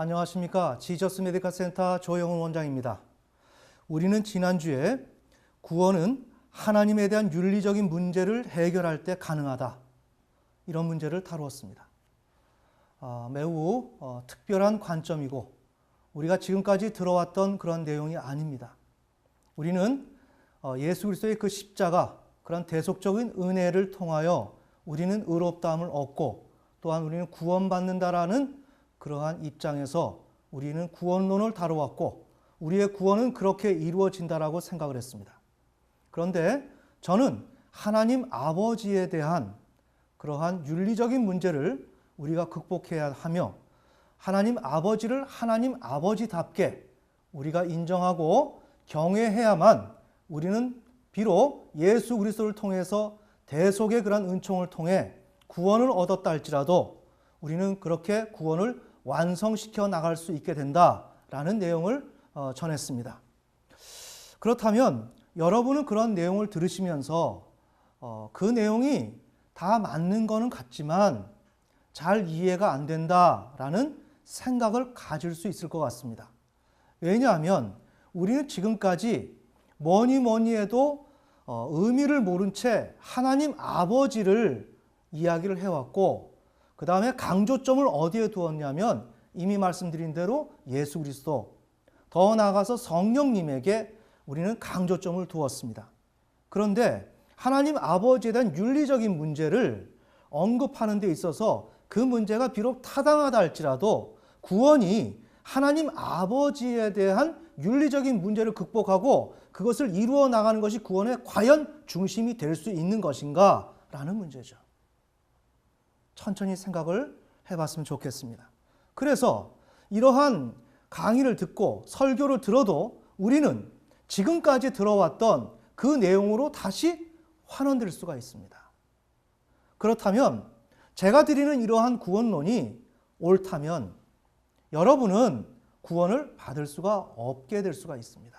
안녕하십니까. 지저스 메디컬 센터 조영훈 원장입니다. 우리는 지난주에 구원은 하나님에 대한 윤리적인 문제를 해결할 때 가능하다, 이런 문제를 다루었습니다. 매우 특별한 관점이고 우리가 지금까지 들어왔던 그런 내용이 아닙니다. 우리는 예수 그리스도의 그 십자가, 그런 대속적인 은혜를 통하여 우리는 의롭다함을 얻고 또한 우리는 구원받는다라는 그러한 입장에서 우리는 구원론을 다루었고 우리의 구원은 그렇게 이루어진다라고 생각을 했습니다. 그런데 저는 하나님 아버지에 대한 그러한 윤리적인 문제를 우리가 극복해야 하며 하나님 아버지를 하나님 아버지답게 우리가 인정하고 경외해야만 우리는 비록 예수 그리스도를 통해서 대속의 그런 은총을 통해 구원을 얻었다 할지라도 우리는 그렇게 구원을 완성시켜 나갈 수 있게 된다라는 내용을 전했습니다. 그렇다면 여러분은 그런 내용을 들으시면서 그 내용이 다 맞는 거는 같지만 잘 이해가 안 된다라는 생각을 가질 수 있을 것 같습니다. 왜냐하면 우리는 지금까지 뭐니 해도 의미를 모른 채 하나님 아버지를 이야기를 해왔고 그 다음에 강조점을 어디에 두었냐면 이미 말씀드린 대로 예수 그리스도, 더 나아가서 성령님에게 우리는 강조점을 두었습니다. 그런데 하나님 아버지에 대한 윤리적인 문제를 언급하는 데 있어서 그 문제가 비록 타당하다 할지라도 구원이 하나님 아버지에 대한 윤리적인 문제를 극복하고 그것을 이루어 나가는 것이 구원의 과연 중심이 될 수 있는 것인가 라는 문제죠. 천천히 생각을 해봤으면 좋겠습니다. 그래서 이러한 강의를 듣고 설교를 들어도 우리는 지금까지 들어왔던 그 내용으로 다시 환원될 수가 있습니다. 그렇다면 제가 드리는 이러한 구원론이 옳다면 여러분은 구원을 받을 수가 없게 될 수가 있습니다.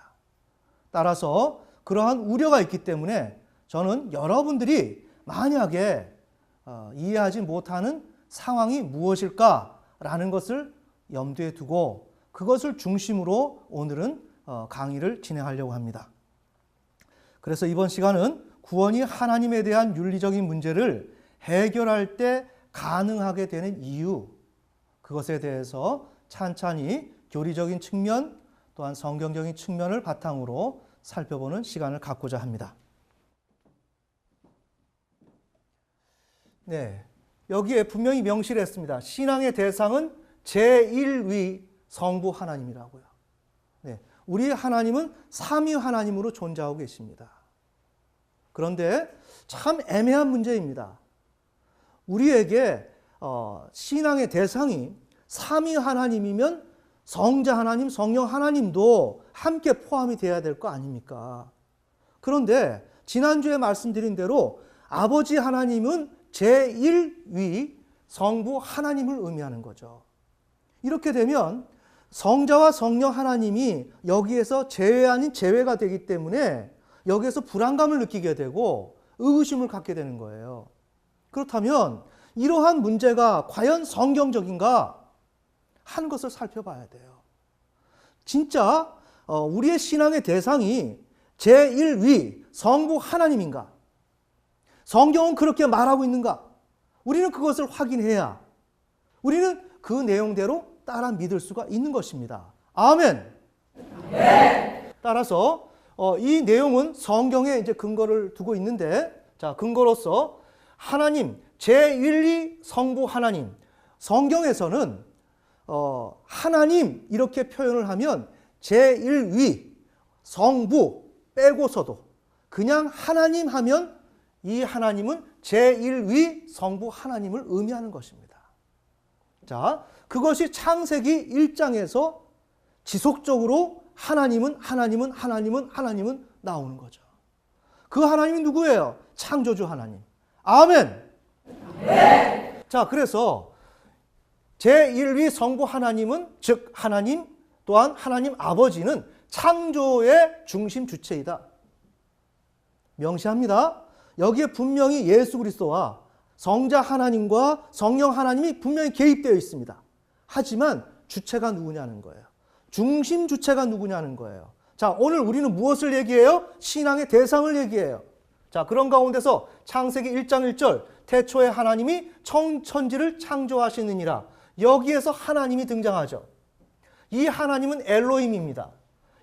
따라서 그러한 우려가 있기 때문에 저는 여러분들이 만약에 이해하지 못하는 상황이 무엇일까라는 것을 염두에 두고 그것을 중심으로 오늘은 강의를 진행하려고 합니다. 그래서 이번 시간은 구원이 하나님에 대한 윤리적인 문제를 해결할 때 가능하게 되는 이유, 그것에 대해서 찬찬히 교리적인 측면 또한 성경적인 측면을 바탕으로 살펴보는 시간을 갖고자 합니다. 네, 여기에 분명히 명시를 했습니다. 신앙의 대상은 제1위 성부 하나님이라고요. 네, 우리 하나님은 삼위 하나님으로 존재하고 계십니다. 그런데 참 애매한 문제입니다. 우리에게 신앙의 대상이 삼위 하나님이면 성자 하나님, 성령 하나님도 함께 포함이 돼야 될 거 아닙니까? 그런데 지난주에 말씀드린 대로 아버지 하나님은 제1위 성부 하나님을 의미하는 거죠. 이렇게 되면 성자와 성령 하나님이 여기에서 제외 아닌 제외가 되기 때문에 여기에서 불안감을 느끼게 되고 의구심을 갖게 되는 거예요. 그렇다면 이러한 문제가 과연 성경적인가 하는 것을 살펴봐야 돼요. 진짜 우리의 신앙의 대상이 제1위 성부 하나님인가? 성경은 그렇게 말하고 있는가? 우리는 그것을 확인해야 우리는 그 내용대로 따라 믿을 수가 있는 것입니다. 아멘. 네. 따라서 이 내용은 성경에 이제 근거를 두고 있는데, 자, 근거로서 하나님 제1위 성부 하나님, 성경에서는 하나님 이렇게 표현을 하면 제1위 성부 빼고서도 그냥 하나님 하면 이 하나님은 제1위 성부 하나님을 의미하는 것입니다. 자, 그것이 창세기 1장에서 지속적으로 하나님은 나오는 거죠. 그 하나님이 누구예요? 창조주 하나님. 아멘. 네. 자, 그래서 제1위 성부 하나님은, 즉 하나님 또한 하나님 아버지는 창조의 중심 주체이다. 명시합니다. 여기에 분명히 예수 그리스도와 성자 하나님과 성령 하나님이 분명히 개입되어 있습니다. 하지만 주체가 누구냐는 거예요. 중심 주체가 누구냐는 거예요. 자, 오늘 우리는 무엇을 얘기해요? 신앙의 대상을 얘기해요. 자, 그런 가운데서 창세기 1장 1절 태초에 하나님이 천지를 창조하시느니라. 여기에서 하나님이 등장하죠. 이 하나님은 엘로힘입니다.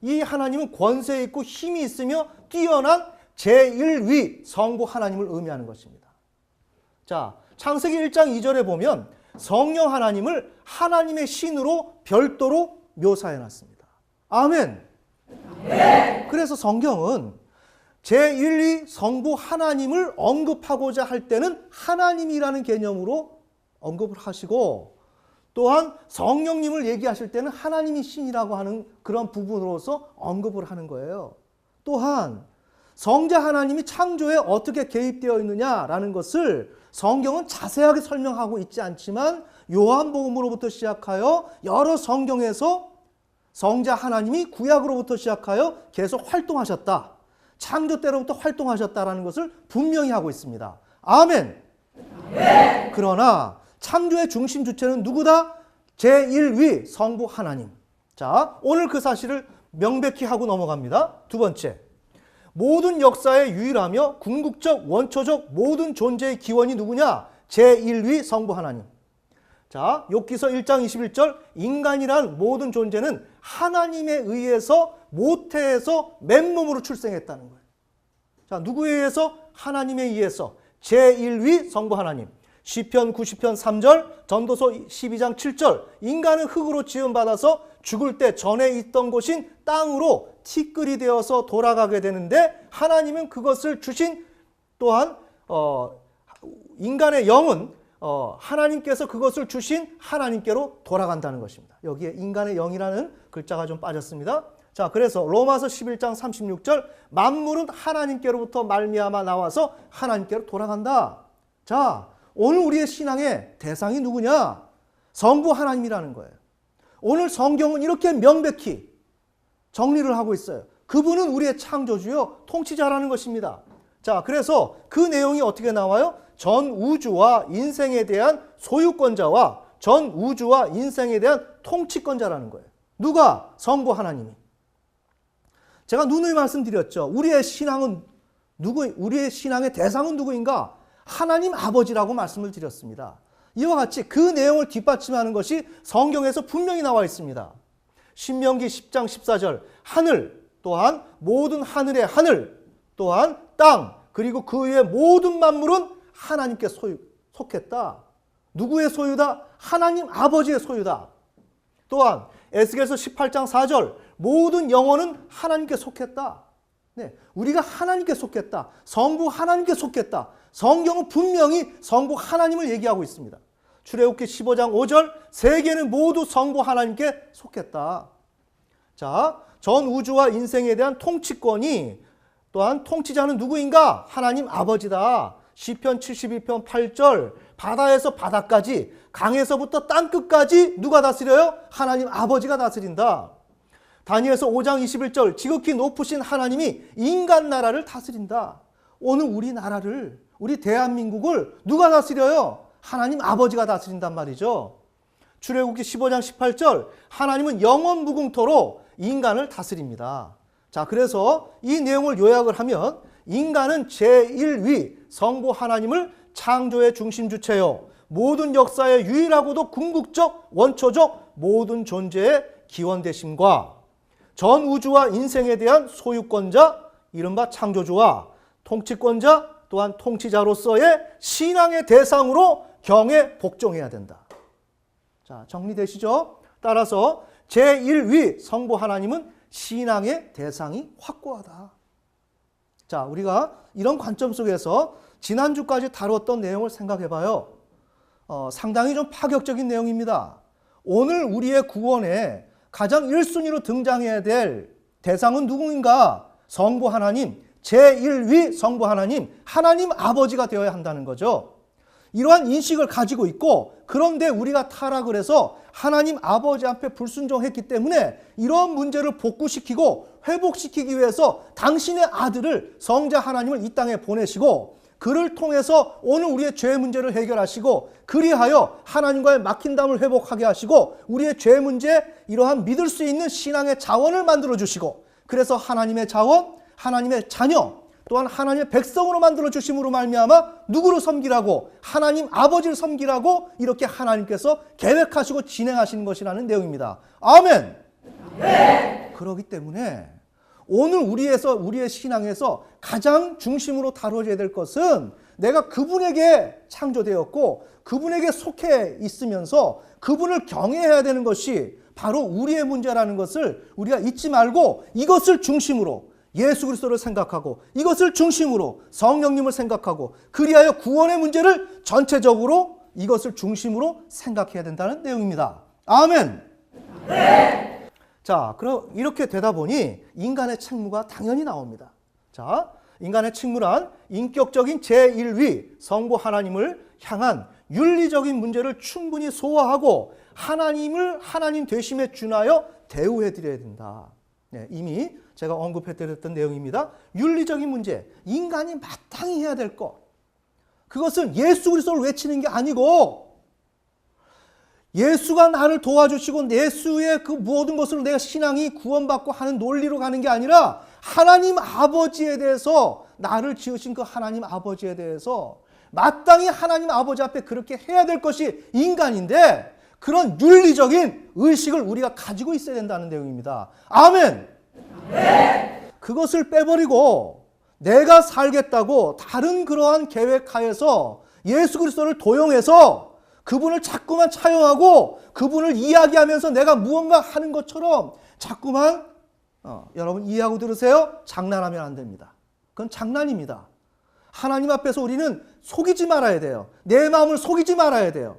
이 하나님은 권세 있고 힘이 있으며 뛰어난 제1위 성부 하나님을 의미하는 것입니다. 자, 창세기 1장 2절에 보면 성령 하나님을 하나님의 신으로 별도로 묘사해 놨습니다. 아멘. 네. 그래서 성경은 제1위 성부 하나님을 언급하고자 할 때는 하나님이라는 개념으로 언급을 하시고, 또한 성령님을 얘기하실 때는 하나님이 신이라고 하는 그런 부분으로서 언급을 하는 거예요. 또한 성자 하나님이 창조에 어떻게 개입되어 있느냐라는 것을 성경은 자세하게 설명하고 있지 않지만 요한복음으로부터 시작하여 여러 성경에서 성자 하나님이 구약으로부터 시작하여 계속 활동하셨다. 창조 때로부터 활동하셨다라는 것을 분명히 하고 있습니다. 아멘. 네. 그러나 창조의 중심 주체는 누구다? 제1위 성부 하나님. 자, 오늘 그 사실을 명백히 하고 넘어갑니다. 두 번째, 모든 역사의 유일하며 궁극적 원초적 모든 존재의 기원이 누구냐? 제1위 성부 하나님. 자, 욥기서 1장 21절 인간이란 모든 존재는 하나님에 의해서 모태에서 맨몸으로 출생했다는 거예요. 자, 누구에 의해서? 하나님에 의해서. 제1위 성부 하나님. 시편 90편 3절, 전도서 12장 7절 인간은 흙으로 지음받아서 죽을 때 전에 있던 곳인 땅으로 티끌이 되어서 돌아가게 되는데 하나님은 그것을 주신, 또한 인간의 영은 하나님께서 그것을 주신 하나님께로 돌아간다는 것입니다. 여기에 인간의 영이라는 글자가 좀 빠졌습니다. 자, 그래서 로마서 11장 36절 만물은 하나님께로부터 말미암아 나와서 하나님께로 돌아간다. 자, 오늘 우리의 신앙의 대상이 누구냐? 성부 하나님이라는 거예요. 오늘 성경은 이렇게 명백히 정리를 하고 있어요. 그분은 우리의 창조주요 통치자라는 것입니다. 자, 그래서 그 내용이 어떻게 나와요? 전 우주와 인생에 대한 소유권자와 전 우주와 인생에 대한 통치권자라는 거예요. 누가? 성부 하나님이. 제가 누누이 말씀드렸죠. 우리의 신앙은 우리의 신앙의 대상은 누구인가? 하나님 아버지라고 말씀을 드렸습니다. 이와 같이 그 내용을 뒷받침하는 것이 성경에서 분명히 나와 있습니다. 신명기 10장 14절 하늘, 또한 모든 하늘의 하늘, 또한 땅, 그리고 그 위의 모든 만물은 하나님께 속했다. 누구의 소유다? 하나님 아버지의 소유다. 또한 에스겔서 18장 4절 모든 영혼은 하나님께 속했다. 네, 우리가 하나님께 속했다. 성부 하나님께 속했다. 성경은 분명히 성부 하나님을 얘기하고 있습니다. 출애굽기 15장 5절 세계는 모두 성부 하나님께 속했다. 자, 전 우주와 인생에 대한 통치권이, 또한 통치자는 누구인가? 하나님 아버지다. 시편 72편 8절 바다에서 바다까지, 강에서부터 땅끝까지 누가 다스려요? 하나님 아버지가 다스린다. 다니엘서 5장 21절 지극히 높으신 하나님이 인간 나라를 다스린다. 오늘 우리나라를, 우리 대한민국을 누가 다스려요? 하나님 아버지가 다스린단 말이죠. 출애굽기 15장 18절 하나님은 영원 무궁토로 인간을 다스립니다. 자, 그래서 이 내용을 요약을 하면 인간은 제1위 성부 하나님을 창조의 중심 주체요 모든 역사의 유일하고도 궁극적 원초적 모든 존재의 기원 되심과 전 우주와 인생에 대한 소유권자 이른바 창조주와 통치권자 또한 통치자로서의 신앙의 대상으로 경에 복종해야 된다. 자, 정리되시죠? 따라서 제1위 성부 하나님은 신앙의 대상이 확고하다. 자, 우리가 이런 관점 속에서 지난주까지 다뤘던 내용을 생각해 봐요. 상당히 좀 파격적인 내용입니다. 오늘 우리의 구원에 가장 1순위로 등장해야 될 대상은 누구인가? 성부 하나님, 제1위 성부 하나님, 하나님 아버지가 되어야 한다는 거죠. 이러한 인식을 가지고 있고, 그런데 우리가 타락을 해서 하나님 아버지 앞에 불순종했기 때문에 이런 문제를 복구시키고 회복시키기 위해서 당신의 아들을, 성자 하나님을 이 땅에 보내시고, 그를 통해서 오늘 우리의 죄 문제를 해결하시고 그리하여 하나님과의 막힌담을 회복하게 하시고 우리의 죄 문제 이러한 믿을 수 있는 신앙의 자원을 만들어 주시고 그래서 하나님의 자원, 하나님의 자녀 또한 하나님의 백성으로 만들어 주심으로 말미암아 누구를 섬기라고 하나님 아버지를 섬기라고 이렇게 하나님께서 계획하시고 진행하시는 것이라는 내용입니다. 아멘. 네. 그렇기 때문에 오늘 우리의 신앙에서 가장 중심으로 다뤄져야 될 것은 내가 그분에게 창조되었고 그분에게 속해 있으면서 그분을 경외해야 되는 것이 바로 우리의 문제라는 것을 우리가 잊지 말고 이것을 중심으로 예수 그리스도를 생각하고 이것을 중심으로 성령님을 생각하고 그리하여 구원의 문제를 전체적으로 이것을 중심으로 생각해야 된다는 내용입니다. 아멘. 네. 자, 그럼 이렇게 되다 보니 인간의 책무가 당연히 나옵니다. 자, 인간의 책무란 인격적인 제1위 성부 하나님을 향한 윤리적인 문제를 충분히 소화하고 하나님을 하나님 되심에 준하여 대우해 드려야 된다. 네, 이미 제가 언급해드렸던 내용입니다. 윤리적인 문제, 인간이 마땅히 해야 될 것. 그것은 예수 그리스도를 외치는 게 아니고 예수가 나를 도와주시고 예수의 그 모든 것을 내가 신앙이 구원받고 하는 논리로 가는 게 아니라 하나님 아버지에 대해서 나를 지으신 그 하나님 아버지에 대해서 마땅히 하나님 아버지 앞에 그렇게 해야 될 것이 인간인데 그런 윤리적인 의식을 우리가 가지고 있어야 된다는 내용입니다. 아멘. 네. 그것을 빼버리고 내가 살겠다고 다른 그러한 계획하에서 예수 그리스도를 도용해서 그분을 자꾸만 차용하고 그분을 이야기하면서 내가 무언가 하는 것처럼 자꾸만 여러분 이해하고 들으세요? 장난하면 안 됩니다. 그건 장난입니다. 하나님 앞에서 우리는 속이지 말아야 돼요. 내 마음을 속이지 말아야 돼요.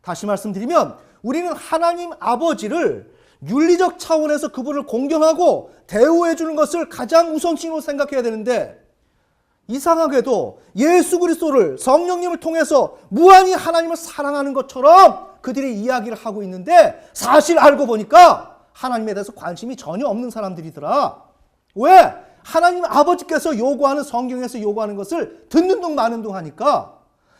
다시 말씀드리면 우리는 하나님 아버지를 윤리적 차원에서 그분을 공경하고 대우해 주는 것을 가장 우선순위로 생각해야 되는데 이상하게도 예수 그리스도를 성령님을 통해서 무한히 하나님을 사랑하는 것처럼 그들이 이야기를 하고 있는데 사실 알고 보니까 하나님에 대해서 관심이 전혀 없는 사람들이더라. 왜? 하나님 아버지께서 요구하는 성경에서 요구하는 것을 듣는 둥 마는 둥 하니까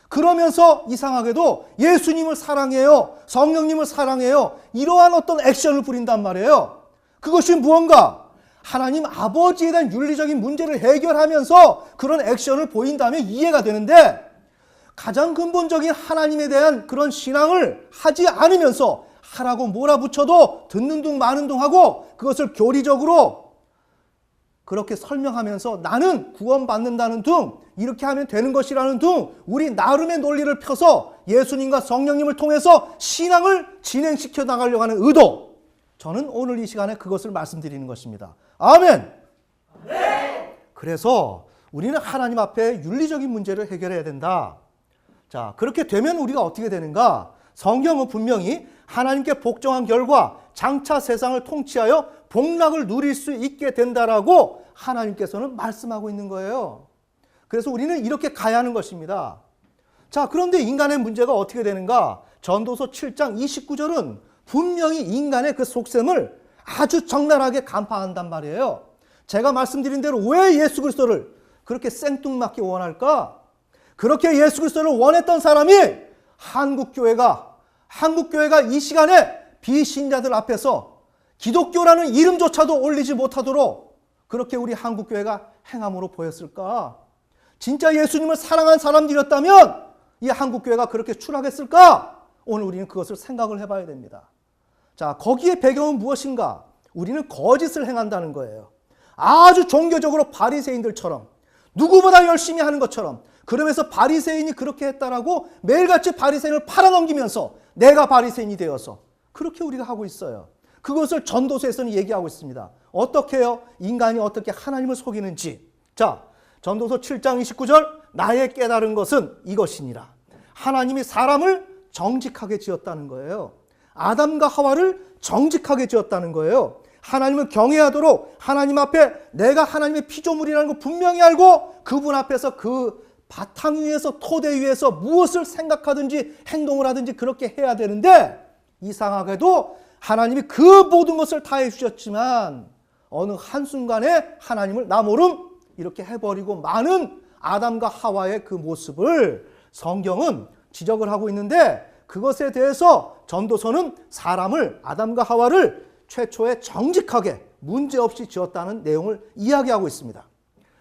그러면서 이상하게도 예수님을 사랑해요. 성령님을 사랑해요. 이러한 어떤 액션을 부린단 말이에요. 그것이 무언가 하나님 아버지에 대한 윤리적인 문제를 해결하면서 그런 액션을 보인다면 이해가 되는데 가장 근본적인 하나님에 대한 그런 신앙을 하지 않으면서 하라고 몰아붙여도 듣는 둥 마는 둥 하고 그것을 교리적으로 그렇게 설명하면서 나는 구원받는다는 둥 이렇게 하면 되는 것이라는 둥 우리 나름의 논리를 펴서 예수님과 성령님을 통해서 신앙을 진행시켜 나가려고 하는 의도 저는 오늘 이 시간에 그것을 말씀드리는 것입니다. 아멘. 네. 그래서 우리는 하나님 앞에 윤리적인 문제를 해결해야 된다. 자, 그렇게 되면 우리가 어떻게 되는가? 성경은 분명히 하나님께 복종한 결과 장차 세상을 통치하여 복락을 누릴 수 있게 된다라고 하나님께서는 말씀하고 있는 거예요. 그래서 우리는 이렇게 가야 하는 것입니다. 자, 그런데 인간의 문제가 어떻게 되는가? 전도서 7장 29절은 분명히 인간의 그 속셈을 아주 적나라하게 간파한단 말이에요. 제가 말씀드린 대로 왜 예수 그리스도를 그렇게 생뚱맞게 원할까? 그렇게 예수 그리스도를 원했던 사람이 한국교회가 이 시간에 비신자들 앞에서 기독교라는 이름조차도 올리지 못하도록 그렇게 우리 한국교회가 행함으로 보였을까? 진짜 예수님을 사랑한 사람들이었다면 이 한국교회가 그렇게 추락했을까? 오늘 우리는 그것을 생각을 해봐야 됩니다. 자, 거기에 배경은 무엇인가? 우리는 거짓을 행한다는 거예요. 아주 종교적으로 바리새인들처럼 누구보다 열심히 하는 것처럼 그러면서 바리새인이 그렇게 했다라고 매일같이 바리새인을 팔아넘기면서 내가 바리새인이 되어서 그렇게 우리가 하고 있어요. 그것을 전도서에서는 얘기하고 있습니다. 어떻게 해요? 인간이 어떻게 하나님을 속이는지. 자, 전도서 7장 29절 나의 깨달은 것은 이것이니라. 하나님이 사람을 정직하게 지었다는 거예요. 아담과 하와를 정직하게 지었다는 거예요. 하나님을 경외하도록 하나님 앞에 내가 하나님의 피조물이라는 걸 분명히 알고 그분 앞에서 그 바탕 위에서 토대 위에서 무엇을 생각하든지 행동을 하든지 그렇게 해야 되는데 이상하게도 하나님이 그 모든 것을 다 해주셨지만 어느 한순간에 하나님을 나 모름 이렇게 해버리고 많은 아담과 하와의 그 모습을 성경은 지적을 하고 있는데, 그것에 대해서 전도서는 사람을, 아담과 하와를 최초에 정직하게 문제없이 지었다는 내용을 이야기하고 있습니다.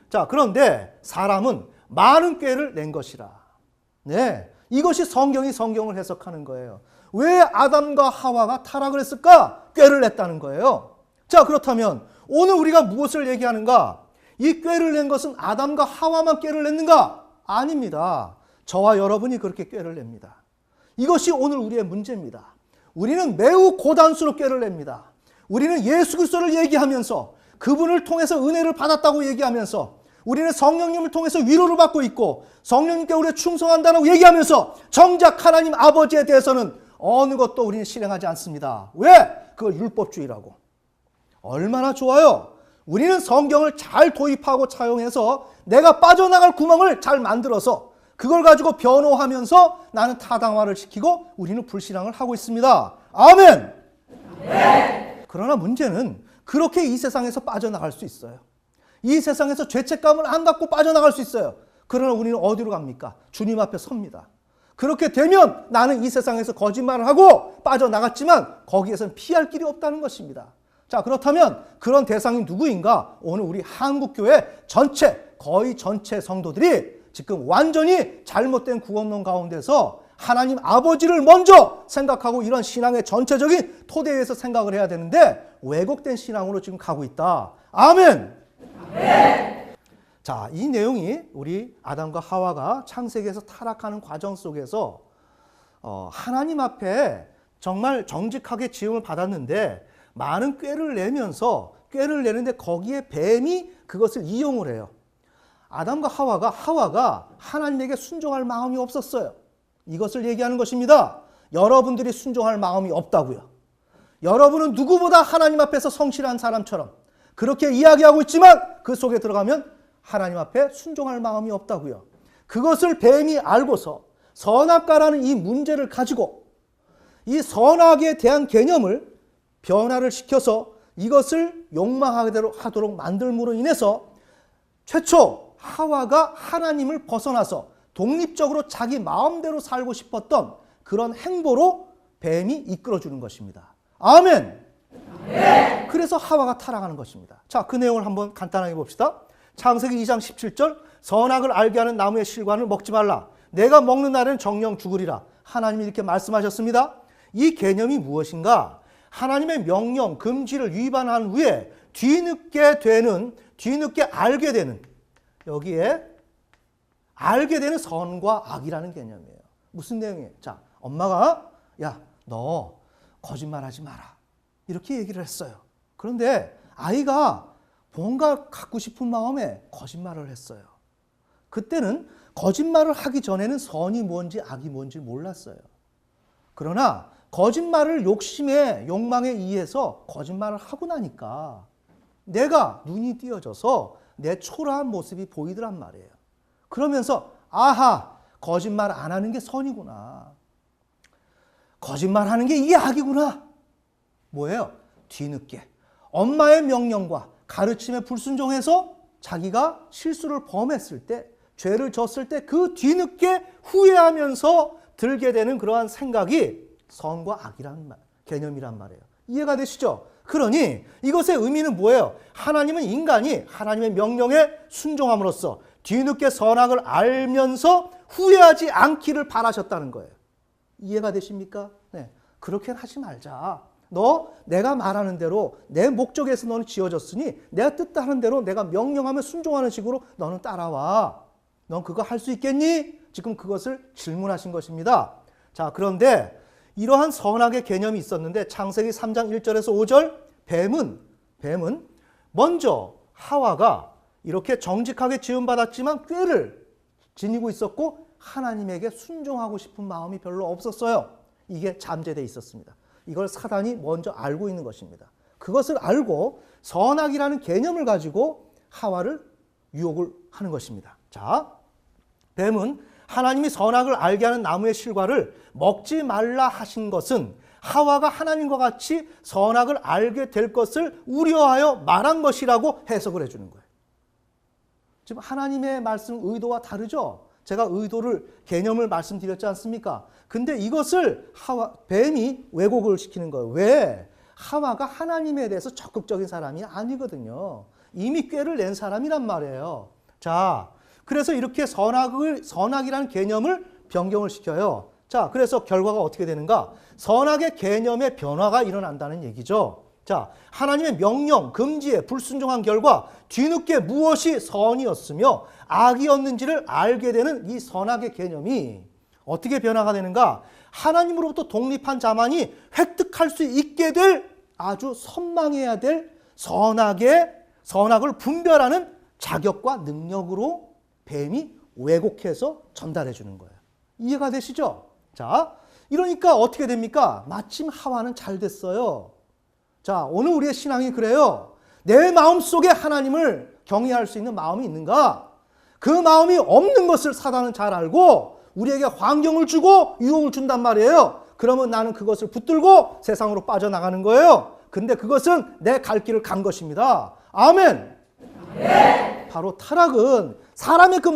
자, 그런데 사람은 많은 꾀를 낸 것이라. 네, 이것이 성경을 해석하는 거예요. 왜 아담과 하와가 타락을 했을까? 꾀를 냈다는 거예요. 자, 그렇다면 오늘 우리가 무엇을 얘기하는가? 이 꾀를 낸 것은 아담과 하와만 꾀를 냈는가? 아닙니다. 저와 여러분이 그렇게 꾀를 냅니다. 이것이 오늘 우리의 문제입니다. 우리는 매우 고단수로 꾀를 냅니다. 우리는 예수 그리스도를 얘기하면서, 그분을 통해서 은혜를 받았다고 얘기하면서, 우리는 성령님을 통해서 위로를 받고 있고 성령님께 우리가 충성한다고 얘기하면서 정작 하나님 아버지에 대해서는 어느 것도 우리는 실행하지 않습니다. 왜? 그걸 율법주의라고. 얼마나 좋아요. 우리는 성경을 잘 도입하고 차용해서 내가 빠져나갈 구멍을 잘 만들어서 그걸 가지고 변호하면서 나는 타당화를 시키고 우리는 불신앙을 하고 있습니다. 아멘. 네. 그러나 문제는 그렇게 이 세상에서 빠져나갈 수 있어요. 이 세상에서 죄책감을 안 갖고 빠져나갈 수 있어요. 그러나 우리는 어디로 갑니까? 주님 앞에 섭니다. 그렇게 되면 나는 이 세상에서 거짓말을 하고 빠져나갔지만 거기에서는 피할 길이 없다는 것입니다. 자, 그렇다면 그런 대상이 누구인가? 오늘 우리 한국교회 전체, 거의 전체 성도들이 지금 완전히 잘못된 구원론 가운데서 하나님 아버지를 먼저 생각하고 이런 신앙의 전체적인 토대에서 생각을 해야 되는데 왜곡된 신앙으로 지금 가고 있다. 아멘. 네. 자, 이 내용이 우리 아담과 하와가 창세기에서 타락하는 과정 속에서 하나님 앞에 정말 정직하게 지음을 받았는데 많은 꾀를 내는데 거기에 뱀이 그것을 이용을 해요. 아담과 하와가 하나님에게 순종할 마음이 없었어요. 이것을 얘기하는 것입니다. 여러분들이 순종할 마음이 없다고요. 여러분은 누구보다 하나님 앞에서 성실한 사람처럼 그렇게 이야기하고 있지만 그 속에 들어가면 하나님 앞에 순종할 마음이 없다고요. 그것을 뱀이 알고서 선악과라는 이 문제를 가지고 이 선악에 대한 개념을 변화를 시켜서 이것을 욕망하도록 만들므로 인해서 최초 하와가 하나님을 벗어나서 독립적으로 자기 마음대로 살고 싶었던 그런 행보로 뱀이 이끌어주는 것입니다. 아멘. 네. 그래서 하와가 타락하는 것입니다. 자, 그 내용을 한번 간단하게 봅시다. 창세기 2장 17절, 선악을 알게 하는 나무의 실과를 먹지 말라. 내가 먹는 날에는 정령 죽으리라. 하나님이 이렇게 말씀하셨습니다. 이 개념이 무엇인가? 하나님의 명령, 금지를 위반한 후에 뒤늦게 알게 되는, 여기에 알게 되는 선과 악이라는 개념이에요. 무슨 내용이에요? 자, 엄마가 야, 너 거짓말하지 마라. 이렇게 얘기를 했어요. 그런데 아이가 뭔가 갖고 싶은 마음에 거짓말을 했어요. 그때는 거짓말을 하기 전에는 선이 뭔지 악이 뭔지 몰랐어요. 그러나 거짓말을 욕망에 의해서 거짓말을 하고 나니까 내가 눈이 띄어져서 내 초라한 모습이 보이더란 말이에요. 그러면서 아하, 거짓말 안 하는 게 선이구나. 거짓말하는 게 이게 악이구나. 뭐예요? 뒤늦게 엄마의 명령과 가르침에 불순종해서 자기가 실수를 범했을 때, 죄를 졌을 때 그 뒤늦게 후회하면서 들게 되는 그러한 생각이 선과 악이라는 개념이란 말이에요. 이해가 되시죠? 그러니 이것의 의미는 뭐예요? 하나님은 인간이 하나님의 명령에 순종함으로써 뒤늦게 선악을 알면서 후회하지 않기를 바라셨다는 거예요. 이해가 되십니까? 네. 그렇게는 하지 말자. 너 내가 말하는 대로 내 목적에서 너는 지어졌으니 내가 뜻하는 대로 내가 명령하면 순종하는 식으로 너는 따라와. 넌 그거 할 수 있겠니? 지금 그것을 질문하신 것입니다. 자, 그런데 이러한 선악의 개념이 있었는데 창세기 3장 1절에서 5절 뱀은 먼저 하와가 이렇게 정직하게 지음받았지만 꾀를 지니고 있었고 하나님에게 순종하고 싶은 마음이 별로 없었어요. 이게 잠재되어 있었습니다. 이걸 사단이 먼저 알고 있는 것입니다. 그것을 알고 선악이라는 개념을 가지고 하와를 유혹을 하는 것입니다. 자, 뱀은 하나님이 선악을 알게 하는 나무의 실과를 먹지 말라 하신 것은 하와가 하나님과 같이 선악을 알게 될 것을 우려하여 말한 것이라고 해석을 해주는 거예요. 지금 하나님의 말씀 의도와 다르죠? 제가 의도를, 개념을 말씀드렸지 않습니까? 근데 이것을 뱀이 왜곡을 시키는 거예요. 왜? 하와가 하나님에 대해서 적극적인 사람이 아니거든요. 이미 꾀를 낸 사람이란 말이에요. 자, 그래서 이렇게 선악이라는 개념을 변경을 시켜요. 자, 그래서 결과가 어떻게 되는가? 선악의 개념의 변화가 일어난다는 얘기죠. 자, 하나님의 명령, 금지에 불순종한 결과 뒤늦게 무엇이 선이었으며 악이었는지를 알게 되는 이 선악의 개념이 어떻게 변화가 되는가? 하나님으로부터 독립한 자만이 획득할 수 있게 될 아주 선망해야 될 선악을 분별하는 자격과 능력으로 뱀이 왜곡해서 전달해 주는 거예요. 이해가 되시죠? 자, 이러니까 어떻게 됩니까? 마침 하와는 잘 됐어요. 자, 오늘 우리의 신앙이 그래요. 내 마음속에 하나님을 경외할 수 있는 마음이 있는가? 그 마음이 없는 것을 사단은 잘 알고 우리에게 환경을 주고 유혹을 준단 말이에요. 그러면 나는 그것을 붙들고 세상으로 빠져나가는 거예요. 근데 그것은 내 갈 길을 간 것입니다. 아멘. 네. 바로 타락은 사람의 그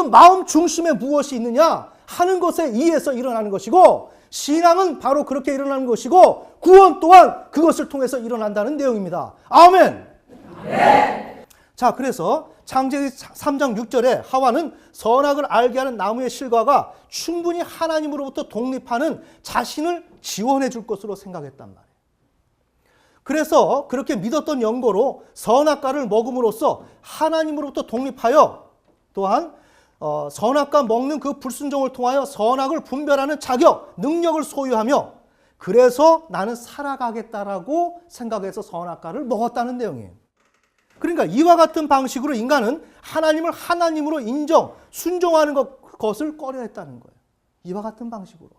마음 중심에 무엇이 있느냐 하는 것에 의해서 일어나는 것이고, 신앙은 바로 그렇게 일어나는 것이고, 구원 또한 그것을 통해서 일어난다는 내용입니다. 아멘. 네. 자, 그래서 창세기 3장 6절에 하와는 선악을 알게 하는 나무의 실과가 충분히 하나님으로부터 독립하는 자신을 지원해 줄 것으로 생각했단 말이에요. 그래서 그렇게 믿었던 연고로 선악과를 먹음으로써 하나님으로부터 독립하여 또한 선악과 먹는 그 불순종을 통하여 선악을 분별하는 자격, 능력을 소유하며 그래서 나는 살아가겠다라고 생각해서 선악과를 먹었다는 내용이에요. 그러니까 이와 같은 방식으로 인간은 하나님을 하나님으로 인정, 순종하는 것을 꺼려했다는 거예요. 이와 같은 방식으로.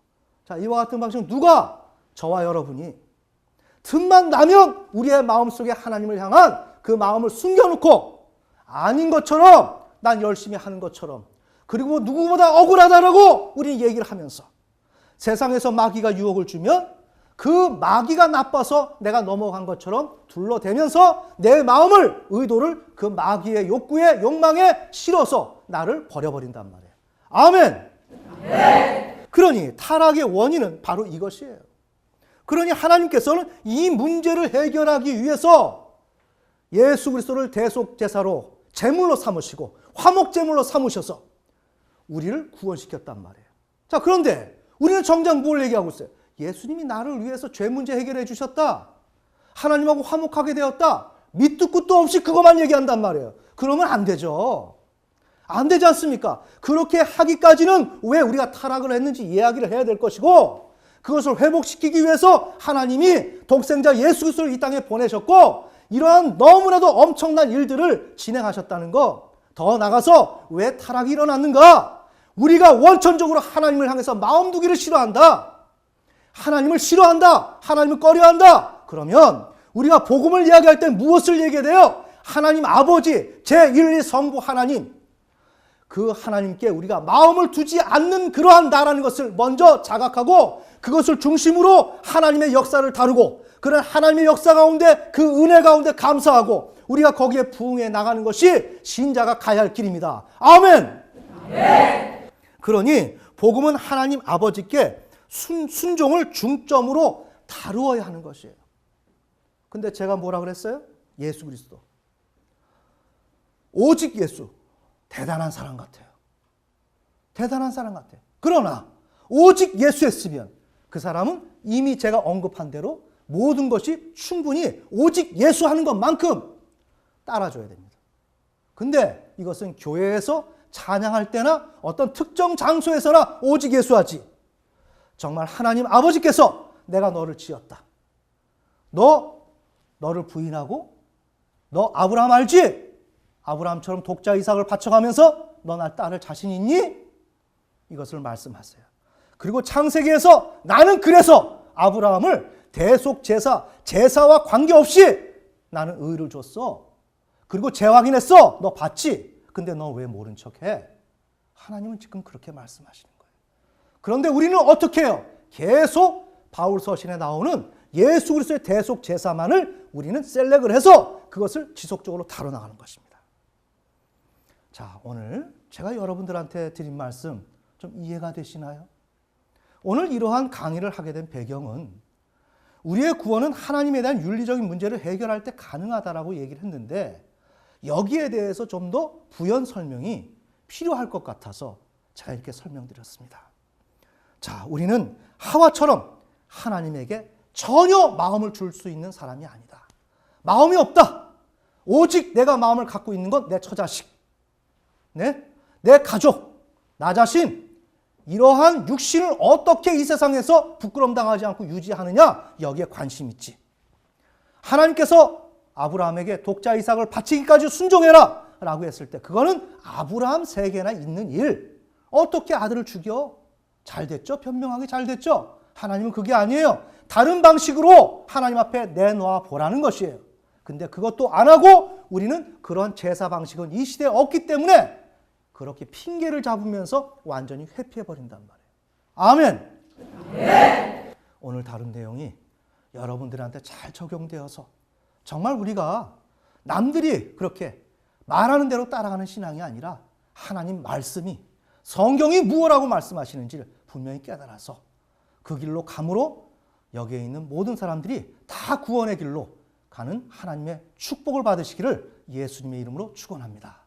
자, 이와 같은 방식은 누가? 저와 여러분이 틈만 나면 우리의 마음속에 하나님을 향한 그 마음을 숨겨놓고 아닌 것처럼 난 열심히 하는 것처럼, 그리고 누구보다 억울하다라고 우리는 얘기를 하면서 세상에서 마귀가 유혹을 주면 그 마귀가 나빠서 내가 넘어간 것처럼 둘러대면서 내 마음을, 의도를 그 마귀의 욕구에, 욕망에 실어서 나를 버려버린단 말이에요. 아멘. 네. 그러니 타락의 원인은 바로 이것이에요. 그러니 하나님께서는 이 문제를 해결하기 위해서 예수 그리스도를 대속제사로 제물로 삼으시고 화목제물로 삼으셔서 우리를 구원시켰단 말이에요. 자, 그런데 우리는 정작 뭘 얘기하고 있어요? 예수님이 나를 위해서 죄 문제 해결해 주셨다. 하나님하고 화목하게 되었다. 밑도 끝도 없이 그것만 얘기한단 말이에요. 그러면 안 되죠. 안 되지 않습니까? 그렇게 하기까지는 왜 우리가 타락을 했는지 이야기를 해야 될 것이고, 그것을 회복시키기 위해서 하나님이 독생자 예수 그리스도를 이 땅에 보내셨고 이러한 너무나도 엄청난 일들을 진행하셨다는 것, 더 나아가서 왜 타락이 일어났는가? 우리가 원천적으로 하나님을 향해서 마음 두기를 싫어한다. 하나님을 싫어한다. 하나님을 꺼려한다. 그러면 우리가 복음을 이야기할 때 무엇을 얘기해야 돼요? 하나님 아버지, 제1, 2 성부 하나님, 그 하나님께 우리가 마음을 두지 않는 그러한 나라는 것을 먼저 자각하고 그것을 중심으로 하나님의 역사를 다루고, 그런 하나님의 역사 가운데 그 은혜 가운데 감사하고 우리가 거기에 부응해 나가는 것이 신자가 가야 할 길입니다. 아멘. 네. 그러니 복음은 하나님 아버지께 순종을 중점으로 다루어야 하는 것이에요. 근데 제가 뭐라 그랬어요? 예수 그리스도. 오직 예수. 대단한 사람 같아요. 대단한 사람 같아요. 그러나 오직 예수였으면 그 사람은 이미 제가 언급한 대로 모든 것이 충분히 오직 예수 하는 것만큼 따라줘야 됩니다. 근데 이것은 교회에서 찬양할 때나 어떤 특정 장소에서나 오직 예수하지, 정말 하나님 아버지께서 내가 너를 지었다, 너를 부인하고 너 아브라함 알지? 아브라함처럼 독자 이삭을 바쳐가면서 너 날 따를 자신 있니? 이것을 말씀하세요. 그리고 창세기에서 나는 그래서 아브라함을 제사와 관계없이 나는 의를 줬어. 그리고 재확인했어. 너 봤지? 근데 너 왜 모른 척해? 하나님은 지금 그렇게 말씀하시는 거예요. 그런데 우리는 어떻게 해요? 계속 바울 서신에 나오는 예수 그리스도의 대속 제사만을 우리는 셀렉을 해서 그것을 지속적으로 다뤄나가는 것입니다. 자, 오늘 제가 여러분들한테 드린 말씀 좀 이해가 되시나요? 오늘 이러한 강의를 하게 된 배경은 우리의 구원은 하나님에 대한 윤리적인 문제를 해결할 때 가능하다라고 얘기를 했는데 여기에 대해서 좀 더 부연 설명이 필요할 것 같아서 제가 이렇게 설명드렸습니다. 자, 우리는 하와처럼 하나님에게 전혀 마음을 줄 수 있는 사람이 아니다. 마음이 없다. 오직 내가 마음을 갖고 있는 건 내 처자식, 내 가족, 나 자신, 이러한 육신을 어떻게 이 세상에서 부끄럼 당하지 않고 유지하느냐, 여기에 관심 있지. 하나님께서 아브라함에게 독자 이삭을 바치기까지 순종해라 라고 했을 때 그거는 아브라함 세계나 있는 일. 어떻게 아들을 죽여? 잘 됐죠? 변명하기 잘 됐죠? 하나님은 그게 아니에요. 다른 방식으로 하나님 앞에 내놓아 보라는 것이에요. 근데 그것도 안 하고 우리는 그런 제사 방식은 이 시대에 없기 때문에 그렇게 핑계를 잡으면서 완전히 회피해버린단 말이에요. 아멘. 네. 오늘 다룬 내용이 여러분들한테 잘 적용되어서 정말 우리가 남들이 그렇게 말하는 대로 따라가는 신앙이 아니라 하나님 말씀이 성경이 무엇라고 말씀하시는지를 분명히 깨달아서 그 길로 감으로 여기에 있는 모든 사람들이 다 구원의 길로 가는 하나님의 축복을 받으시기를 예수님의 이름으로 축원합니다.